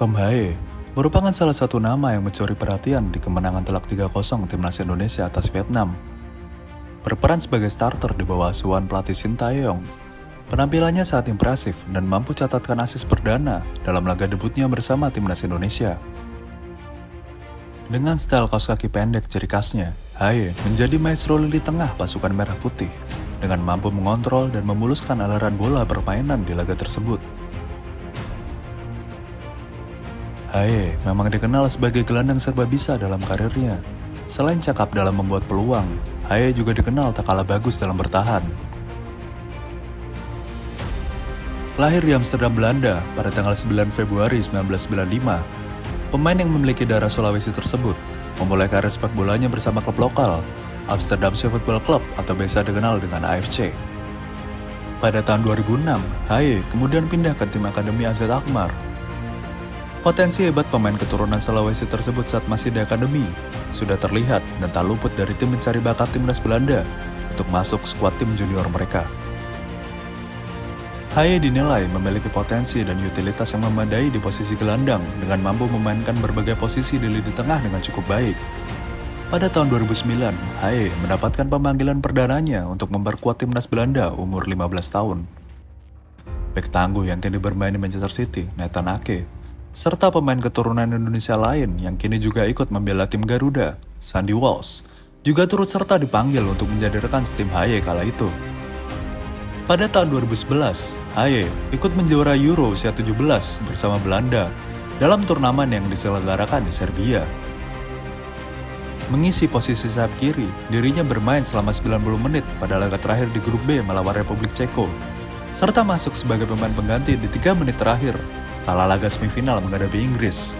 Tom Haye merupakan salah satu nama yang mencuri perhatian di kemenangan telak 3-0 timnas Indonesia atas Vietnam. Berperan sebagai starter di bawah asuhan pelatih Shin Tae-yong, penampilannya sangat impresif dan mampu catatkan assist perdana dalam laga debutnya bersama timnas Indonesia. Dengan style kaos kaki pendek ciri khasnya, Haye menjadi maestro lini tengah pasukan merah putih dengan mampu mengontrol dan memuluskan aliran bola permainan di laga tersebut. Haye memang dikenal sebagai gelandang serba bisa dalam karirnya. Selain cakap dalam membuat peluang, Haye juga dikenal tak kalah bagus dalam bertahan. Lahir di Amsterdam, Belanda pada tanggal 9 Februari 1995, pemain yang memiliki darah Sulawesi tersebut memulai karir sepak bolanya bersama klub lokal, Amsterdamse Football Club atau biasa dikenal dengan AFC. Pada tahun 2006, Haye kemudian pindah ke tim Akademi AZ Alkmaar. Potensi hebat pemain keturunan Sulawesi tersebut saat masih di akademi sudah terlihat dan tak luput dari tim mencari bakat timnas Belanda untuk masuk skuad tim junior mereka. Haye dinilai memiliki potensi dan utilitas yang memadai di posisi gelandang dengan mampu memainkan berbagai posisi di lini tengah dengan cukup baik. Pada tahun 2009, Haye mendapatkan pemanggilan perdananya untuk memperkuat timnas Belanda umur 15 tahun. Bek tangguh yang kini bermain di Manchester City, Nathan Ake, serta pemain keturunan Indonesia lain yang kini juga ikut membela tim Garuda, Sandy Walsh, juga turut serta dipanggil untuk menjadi rekan setim Haye kala itu. Pada tahun 2011, Haye ikut menjuara Euro usia 17 bersama Belanda dalam turnamen yang diselenggarakan di Serbia. Mengisi posisi sayap kiri, dirinya bermain selama 90 menit pada laga terakhir di grup B melawan Republik Ceko, serta masuk sebagai pemain pengganti di 3 menit terakhir kala laga semifinal menghadapi Inggris.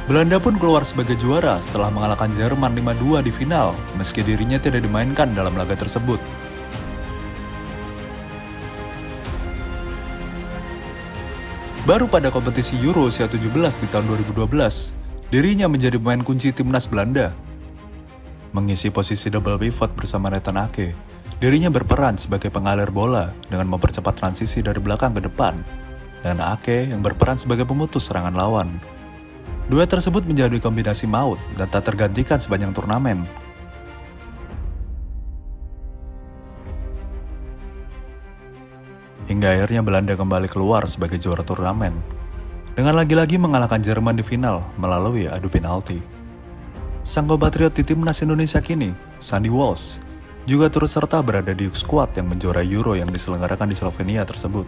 Belanda pun keluar sebagai juara setelah mengalahkan Jerman 5-2 di final, meski dirinya tidak dimainkan dalam laga tersebut. Baru pada kompetisi Euro usia 17 di tahun 2012, dirinya menjadi pemain kunci timnas Belanda. Mengisi posisi double pivot bersama Nathan Ake, dirinya berperan sebagai pengalir bola dengan mempercepat transisi dari belakang ke depan, dan Ake yang berperan sebagai pemutus serangan lawan. Duet tersebut menjadi kombinasi maut dan tak tergantikan sepanjang turnamen. Hingga akhirnya Belanda kembali keluar sebagai juara turnamen, dengan lagi-lagi mengalahkan Jerman di final melalui adu penalti. Sang compatriot di timnas Indonesia kini, Sandy Walsh, juga turut serta berada di skuad yang menjuarai Euro yang diselenggarakan di Slovenia tersebut.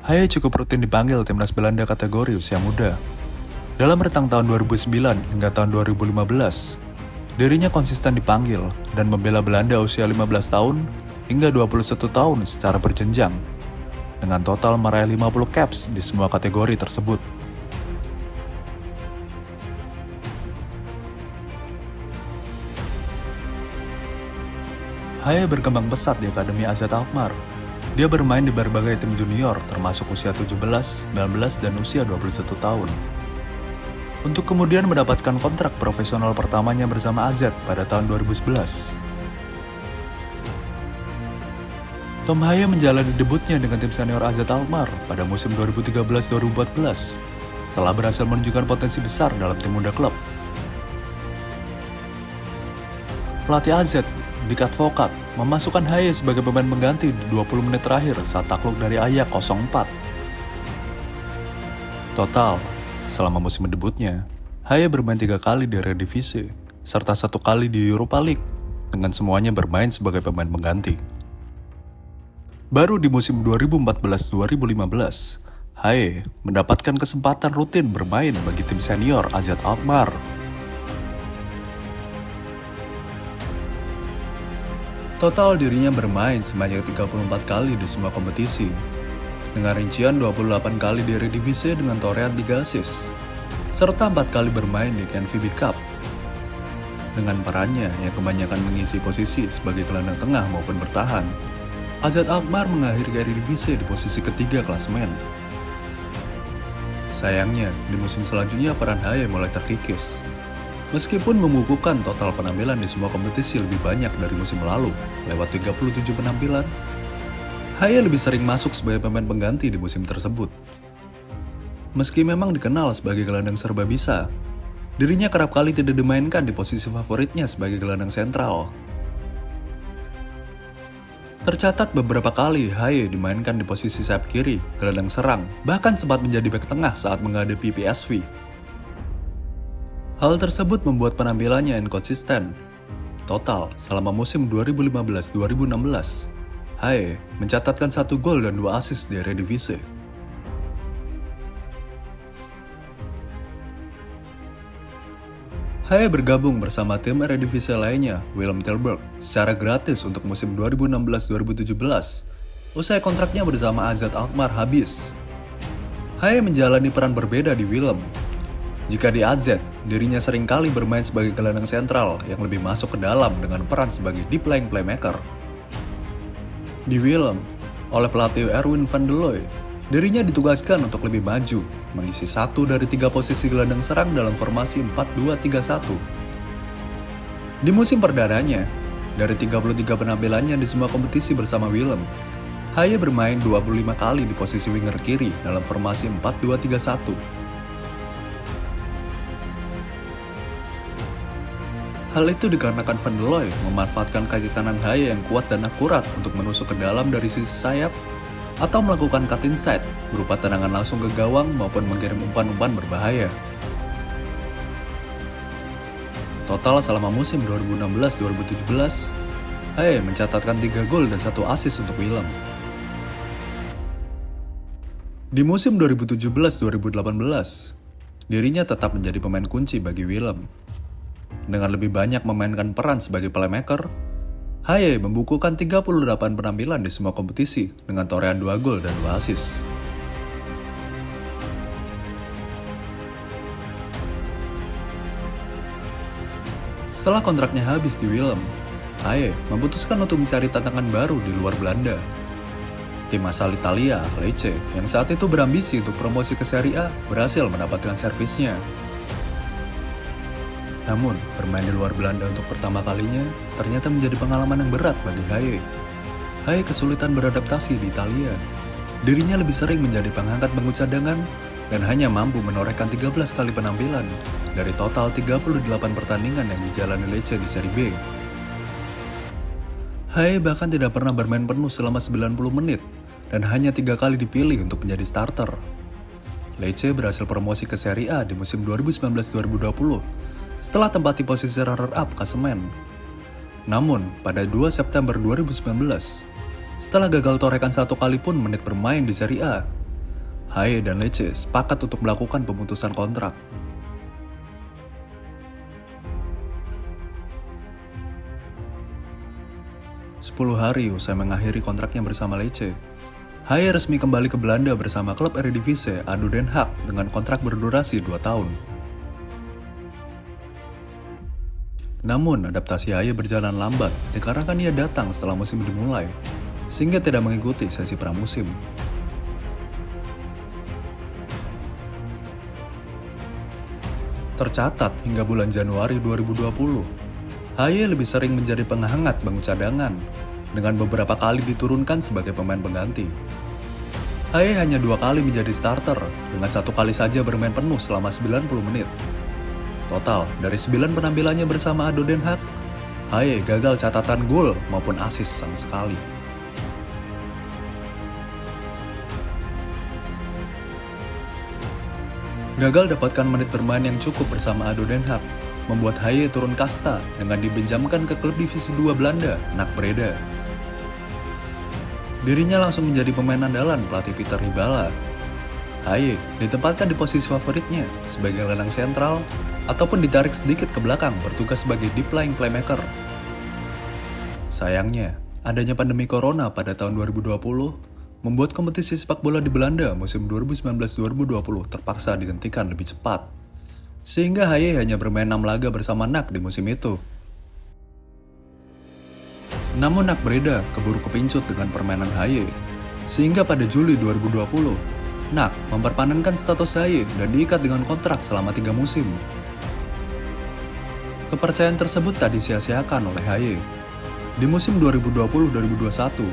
Haye cukup rutin dipanggil timnas Belanda kategori usia muda. Dalam rentang tahun 2009 hingga tahun 2015, dirinya konsisten dipanggil dan membela Belanda usia 15 tahun hingga 21 tahun secara berjenjang, dengan total meraih 50 caps di semua kategori tersebut. Haye berkembang pesat di Akademi AZ Alkmaar. Dia bermain di berbagai tim junior termasuk usia 17, 19, dan usia 21 tahun. Untuk kemudian mendapatkan kontrak profesional pertamanya bersama AZ pada tahun 2011. Tom Haye menjalani debutnya dengan tim senior AZ Alkmaar pada musim 2013-2014 setelah berhasil menunjukkan potensi besar dalam tim muda klub. Pelatih AZ, Dick Advocaat, memasukkan Haye sebagai pemain pengganti di 20 menit terakhir saat takluk dari Ajax 04. Total, selama musim debutnya, Haye bermain 3 kali di Eredivisie, serta 1 kali di Europa League, dengan semuanya bermain sebagai pemain pengganti. Baru di musim 2014-2015, Haye mendapatkan kesempatan rutin bermain bagi tim senior AZ Alkmaar. Total dirinya bermain sebanyak 34 kali di semua kompetisi, dengan rincian 28 kali di Eredivisie dengan torehan 3 assist, serta 4 kali bermain di KNVB Cup. Dengan perannya yang kebanyakan mengisi posisi sebagai gelandang tengah maupun bertahan, AZ Alkmaar mengakhiri Eredivisie di posisi ketiga klasemen. Sayangnya, di musim selanjutnya peran Haye mulai terkikis. Meskipun membukukan total penampilan di semua kompetisi lebih banyak dari musim lalu, lewat 37 penampilan, Haye lebih sering masuk sebagai pemain pengganti di musim tersebut. Meski memang dikenal sebagai gelandang serba bisa, dirinya kerap kali tidak dimainkan di posisi favoritnya sebagai gelandang sentral. Tercatat beberapa kali Haye dimainkan di posisi sayap kiri, gelandang serang, bahkan sempat menjadi bek tengah saat menghadapi PSV. Hal tersebut membuat penampilannya inkonsisten. Total, selama musim 2015-2016, Haye mencatatkan 1 gol dan 2 assist di Eredivisie. Haye bergabung bersama tim Eredivisie lainnya, Willem Tilburg, secara gratis untuk musim 2016-2017, usai kontraknya bersama AZ Alkmaar habis. Haye menjalani peran berbeda di Willem. Jika di AZ, dirinya seringkali bermain sebagai gelandang sentral yang lebih masuk ke dalam dengan peran sebagai deep lying playmaker. Di Willem, oleh pelatih Erwin van der Looy, dirinya ditugaskan untuk lebih maju, mengisi 1 dari 3 posisi gelandang serang dalam formasi 4-2-3-1. Di musim perdananya, dari 33 penampilannya di semua kompetisi bersama Willem, Haye bermain 25 kali di posisi winger kiri dalam formasi 4-2-3-1. Hal itu dikarenakan Van der Looy memanfaatkan kaki kanan Haye yang kuat dan akurat untuk menusuk ke dalam dari sisi sayap atau melakukan cut inside berupa tendangan langsung ke gawang maupun mengirim umpan-umpan berbahaya. Total selama musim 2016-2017, Haye mencatatkan 3 gol dan 1 assist untuk Willem. Di musim 2017-2018, dirinya tetap menjadi pemain kunci bagi Willem. Dengan lebih banyak memainkan peran sebagai playmaker, Haye membukukan 38 penampilan di semua kompetisi dengan torehan 2 gol dan 2 assist. Setelah kontraknya habis di Willem, Haye memutuskan untuk mencari tantangan baru di luar Belanda. Tim asal Italia, Lecce, yang saat itu berambisi untuk promosi ke Serie A, berhasil mendapatkan servisnya. Namun, bermain di luar Belanda untuk pertama kalinya ternyata menjadi pengalaman yang berat bagi Haye. Haye kesulitan beradaptasi di Italia. Dirinya lebih sering menjadi pengangkat bangku cadangan dan hanya mampu menorehkan 13 kali penampilan dari total 38 pertandingan yang dijalani Lecce di Serie B. Haye bahkan tidak pernah bermain penuh selama 90 menit dan hanya 3 kali dipilih untuk menjadi starter. Lecce berhasil promosi ke Serie A di musim 2019-2020 setelah tempati posisi runner-up klasemen. Namun, pada 2 September 2019, setelah gagal torehkan 1 kali pun menit bermain di Serie A, Haye dan Lecce sepakat untuk melakukan pemutusan kontrak. Sepuluh hari usai mengakhiri kontraknya bersama Lecce, Haye resmi kembali ke Belanda bersama klub Eredivisie ADO Den Haag dengan kontrak berdurasi 2 tahun. Namun, adaptasi Haye berjalan lambat dikarenakan ia datang setelah musim dimulai, sehingga tidak mengikuti sesi pramusim. Tercatat hingga bulan Januari 2020, Haye lebih sering menjadi penghangat bangku cadangan, dengan beberapa kali diturunkan sebagai pemain pengganti. Haye hanya 2 kali menjadi starter, dengan 1 kali saja bermain penuh selama 90 menit. Total, dari 9 penampilannya bersama ADO Den Haag, Haye gagal catatan gol maupun assist sama sekali. Gagal dapatkan menit bermain yang cukup bersama ADO Den Haag, membuat Haye turun kasta dengan dipinjamkan ke klub divisi 2 Belanda, NAC Breda. Dirinya langsung menjadi pemain andalan pelatih Pieter Hiballa. Haye ditempatkan di posisi favoritnya sebagai gelandang sentral ataupun ditarik sedikit ke belakang bertugas sebagai deep lying playmaker. Sayangnya, adanya pandemi corona pada tahun 2020 membuat kompetisi sepak bola di Belanda musim 2019-2020 terpaksa dihentikan lebih cepat. Sehingga Haye hanya bermain 6 laga bersama NAC di musim itu. Namun NAC Breda keburu kepincut dengan permainan Haye, sehingga pada Juli 2020, NAC memperpanenkan status Haye dan diikat dengan kontrak selama 3 musim. Kepercayaan tersebut tak disia-siakan oleh Haye. Di musim 2020-2021,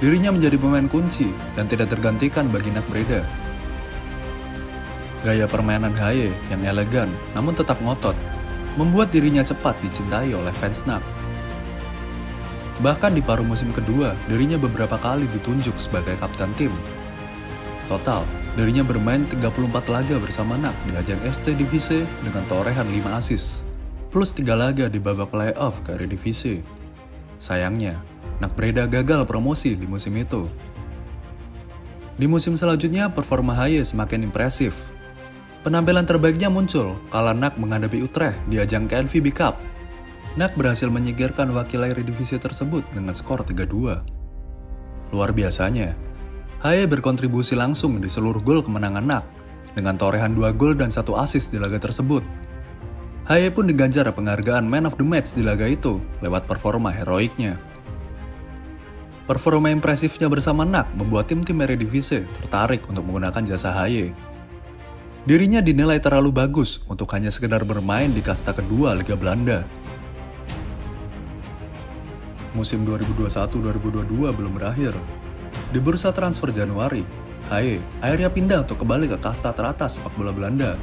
Dirinya menjadi pemain kunci dan tidak tergantikan bagi Nak Breda. Gaya permainan Haye yang elegan namun tetap ngotot membuat dirinya cepat dicintai oleh fans Nak. Bahkan di paruh musim kedua, dirinya beberapa kali ditunjuk sebagai kapten tim. Total, dirinya bermain 34 laga bersama Nak di ajang ST Divise dengan torehan 5 assist, plus 3 laga di babak playoff ke Eredivisie. Sayangnya, Nak Breda gagal promosi di musim itu. Di musim selanjutnya, performa Haye semakin impresif. Penampilan terbaiknya muncul kala Nak menghadapi Utrecht di ajang KNVB Cup. Nak berhasil menyingkirkan wakil Eredivisie tersebut dengan skor 3-2. Luar biasanya, Haye berkontribusi langsung di seluruh gol kemenangan Nak, dengan torehan 2 gol dan 1 assist di laga tersebut. Haye pun diganjar penghargaan Man of the Match di laga itu lewat performa heroiknya. Performa impresifnya bersama Nak membuat tim-tim Eredivisie tertarik untuk menggunakan jasa Haye. Dirinya dinilai terlalu bagus untuk hanya sekedar bermain di kasta kedua Liga Belanda. Musim 2021-2022 belum berakhir. Di bursa transfer Januari, Haye akhirnya pindah untuk kembali ke kasta teratas sepak bola Belanda.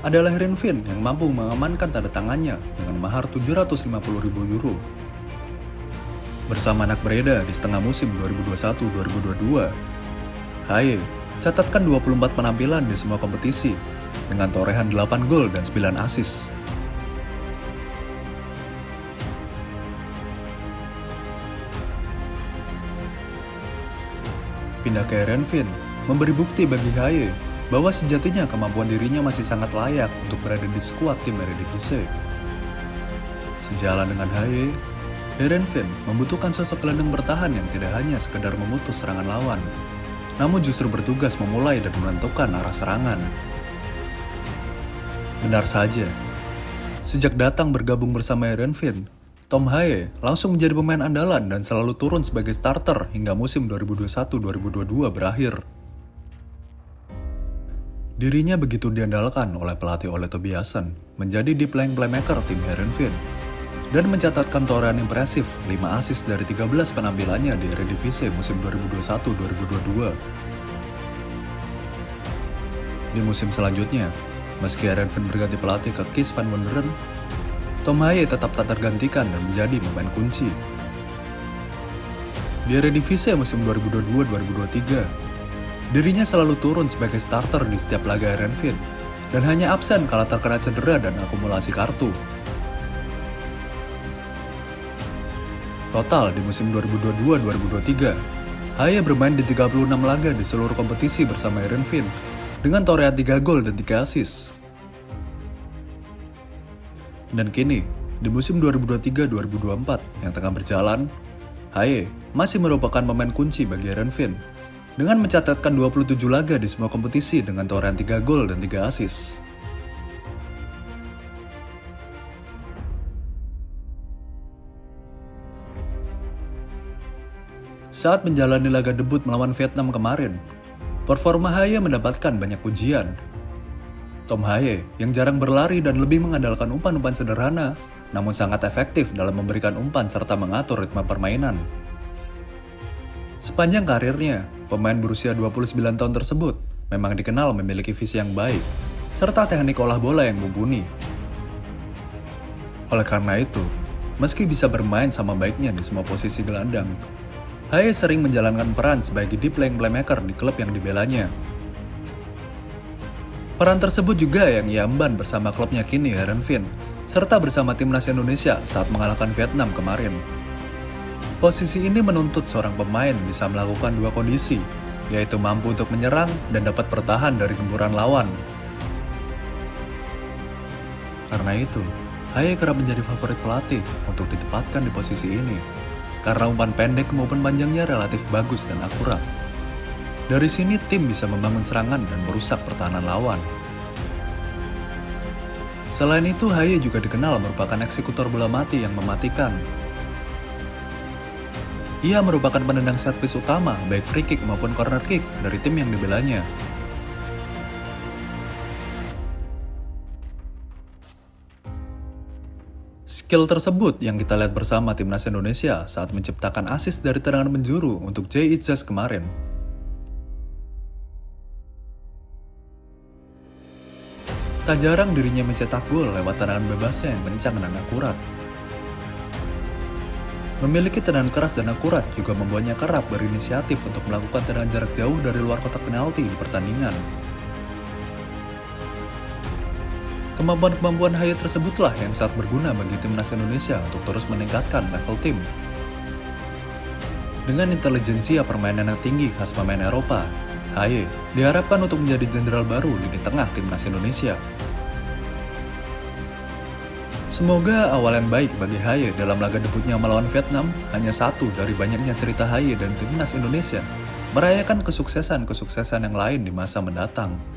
Adalah Heerenveen yang mampu mengamankan tanda tangannya dengan mahar 750.000 euro. Bersama Nak Breda di setengah musim 2021-2022, Haye catatkan 24 penampilan di semua kompetisi dengan torehan 8 gol dan 9 assist. Pindah ke Heerenveen memberi bukti bagi Haye bahwa sejatinya kemampuan dirinya masih sangat layak untuk berada di skuad tim Eredivisie. Sejalan dengan Haye, Heerenveen membutuhkan sosok gelandang bertahan yang tidak hanya sekedar memutus serangan lawan, namun justru bertugas memulai dan menentukan arah serangan. Benar saja, sejak datang bergabung bersama Heerenveen, Tom Haye langsung menjadi pemain andalan dan selalu turun sebagai starter hingga musim 2021-2022 berakhir. Dirinya begitu diandalkan oleh pelatih Ole Tobiasen menjadi deep line playmaker tim Heerenveen dan mencatatkan torehan impresif 5 assist dari 13 penampilannya di Eredivisie musim 2021-2022. Di musim selanjutnya, meski Heerenveen berganti pelatih ke Kees van Wonderen, Tom Haye tetap tak tergantikan dan menjadi pemain kunci. Di Eredivisie musim 2022-2023, dirinya selalu turun sebagai starter di setiap laga Heerenveen dan hanya absen kala terkena cedera dan akumulasi kartu. Total di musim 2022-2023, Haye bermain di 36 laga di seluruh kompetisi bersama Heerenveen dengan torehan 3 gol dan 3 assist. Dan kini, di musim 2023-2024 yang tengah berjalan, Haye masih merupakan pemain kunci bagi Heerenveen dengan mencatatkan 27 laga di semua kompetisi dengan torehan 3 gol dan 3 assist. Saat menjalani laga debut melawan Vietnam kemarin, performa Haye mendapatkan banyak pujian. Tom Haye yang jarang berlari dan lebih mengandalkan umpan-umpan sederhana, namun sangat efektif dalam memberikan umpan serta mengatur ritme permainan. Sepanjang karirnya, pemain berusia 29 tahun tersebut memang dikenal memiliki visi yang baik, serta teknik olah bola yang mumpuni. Oleh karena itu, meski bisa bermain sama baiknya di semua posisi gelandang, Haye sering menjalankan peran sebagai deep line playmaker di klub yang dibelanya. Peran tersebut juga yang ia emban bersama klubnya kini Heerenveen, serta bersama timnas Indonesia saat mengalahkan Vietnam kemarin. Posisi ini menuntut seorang pemain bisa melakukan 2 kondisi, yaitu mampu untuk menyerang dan dapat bertahan dari gempuran lawan. Karena itu, Haye kerap menjadi favorit pelatih untuk ditempatkan di posisi ini, karena umpan pendek maupun panjangnya relatif bagus dan akurat. Dari sini tim bisa membangun serangan dan merusak pertahanan lawan. Selain itu, Haye juga dikenal merupakan eksekutor bola mati yang mematikan. Ia merupakan penendang set piece utama baik free kick maupun corner kick dari tim yang dibelanya. Skill tersebut yang kita lihat bersama timnas Indonesia saat menciptakan assist dari tendangan penjuru untuk Jay Itzes kemarin. Tak jarang dirinya mencetak gol lewat tendangan bebasnya yang kencang dan akurat. Memiliki tendangan keras dan akurat juga membuatnya kerap berinisiatif untuk melakukan tendangan jarak jauh dari luar kotak penalti di pertandingan. Kemampuan-kemampuan Haye tersebutlah yang sangat berguna bagi timnas Indonesia untuk terus meningkatkan level tim. Dengan intelijensia permainan yang tinggi khas pemain Eropa, Haye diharapkan untuk menjadi jenderal baru lini tengah timnas Indonesia. Semoga awal yang baik bagi Haye dalam laga debutnya melawan Vietnam hanya satu dari banyaknya cerita Haye dan timnas Indonesia merayakan kesuksesan-kesuksesan yang lain di masa mendatang.